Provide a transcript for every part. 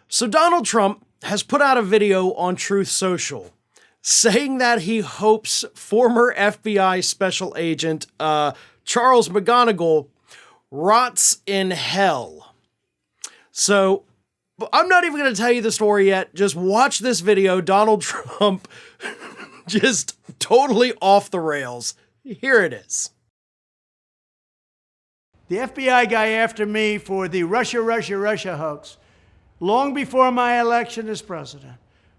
So Donald Trump has put out a video on Truth Social saying that he hopes former FBI special agent Charles McGonagal rots in hell. So I'm not even going to tell you the story yet. Just watch this video. Donald Trump just totally off the rails. Here it is. The FBI guy after me for the Russia hoax, long before my election as president,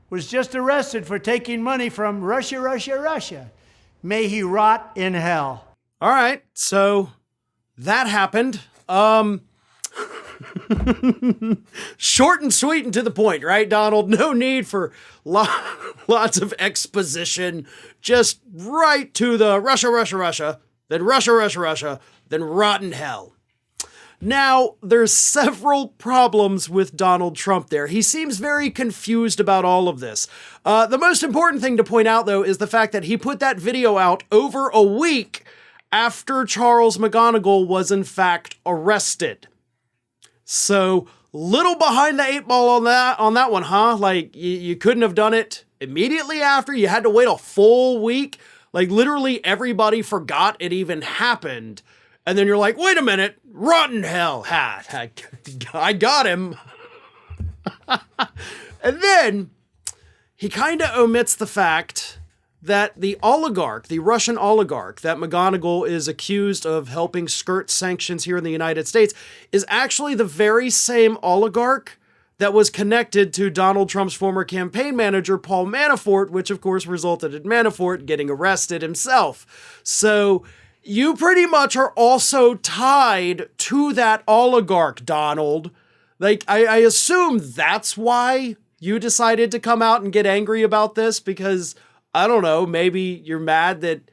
was just arrested for taking money from Russia. May he rot in hell. All right, so that happened. Short and sweet and to the point, right, Donald? No need for lots of exposition. Just right to the Russia, then Russia, then rotten hell. Now, there's several problems with Donald Trump there. He seems very confused about all of this. The most important thing to point out, though, is the fact that he put that video out over a week after Charles McGonagal was, in fact, arrested. So, little behind the eight ball on that one, huh? Like, you couldn't have done it immediately after? You had to wait a full week? Like, literally everybody forgot it even happened. And then you're like, wait a minute, rotten hell. I got him. And then he kind of omits the fact that the oligarch, the Russian oligarch that McGonagal is accused of helping skirt sanctions here in the United States is actually the very same oligarch that was connected to Donald Trump's former campaign manager, Paul Manafort, which of course resulted in Manafort getting arrested himself. So you pretty much are also tied to that oligarch, Donald. Like, I assume that's why you decided to come out and get angry about this, because, I don't know, maybe you're mad that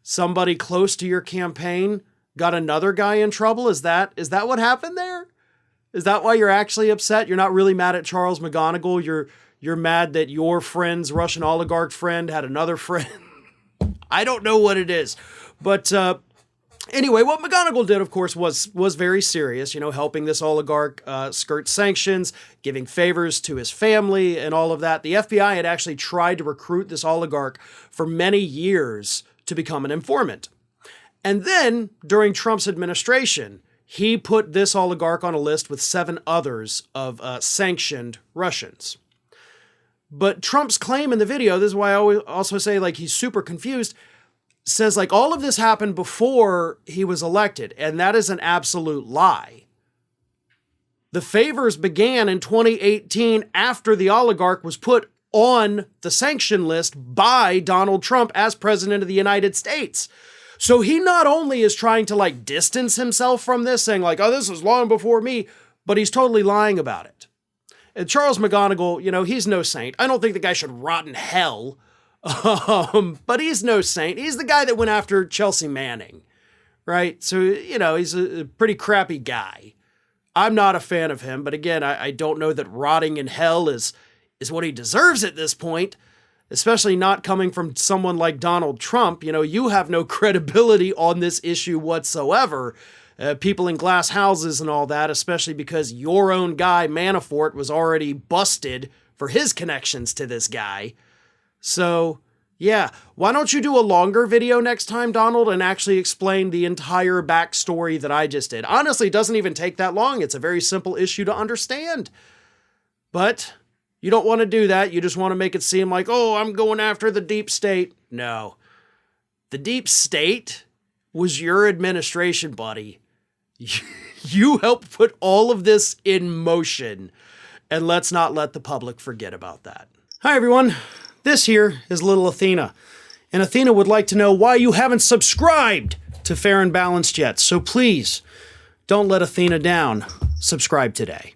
somebody close to your campaign got another guy in trouble? Is that what happened there? Is that why you're actually upset? You're not really mad at Charles McGonagal. You're mad that your friend's Russian oligarch friend had another friend. I don't know what it is. But anyway, what McGonagal did, of course, was very serious, helping this oligarch skirt sanctions, giving favors to his family and all of that. The FBI had actually tried to recruit this oligarch for many years to become an informant. And then, during Trump's administration, he put this oligarch on a list with 7 others of sanctioned Russians. But Trump's claim in the video, this is why I always also say, like, he's super confused, says, like, all of this happened before he was elected, and that is an absolute lie. The favors began in 2018 after the oligarch was put on the sanction list by Donald Trump as president of the United States. So he not only is trying to, like, distance himself from this, saying, like, oh, this was long before me, but he's totally lying about it. And Charles McGonagal, he's no saint. I don't think the guy should rot in hell. But he's no saint. He's the guy that went after Chelsea Manning, right? So, he's a pretty crappy guy. I'm not a fan of him, but again, I don't know that rotting in hell is what he deserves at this point, especially not coming from someone like Donald Trump. You have no credibility on this issue whatsoever. People in glass houses and all that, especially because your own guy, Manafort, was already busted for his connections to this guy. So, yeah, why don't you do a longer video next time, Donald, and actually explain the entire backstory that I just did? Honestly, it doesn't even take that long. It's a very simple issue to understand. But you don't want to do that. You just want to make it seem like, oh, I'm going after the deep state. No. The deep state was your administration, buddy. You helped put all of this in motion. And let's not let the public forget about that. Hi, everyone. This here is little Athena, and Athena would like to know why you haven't subscribed to Fair and Balanced yet. So please, don't let Athena down. Subscribe today.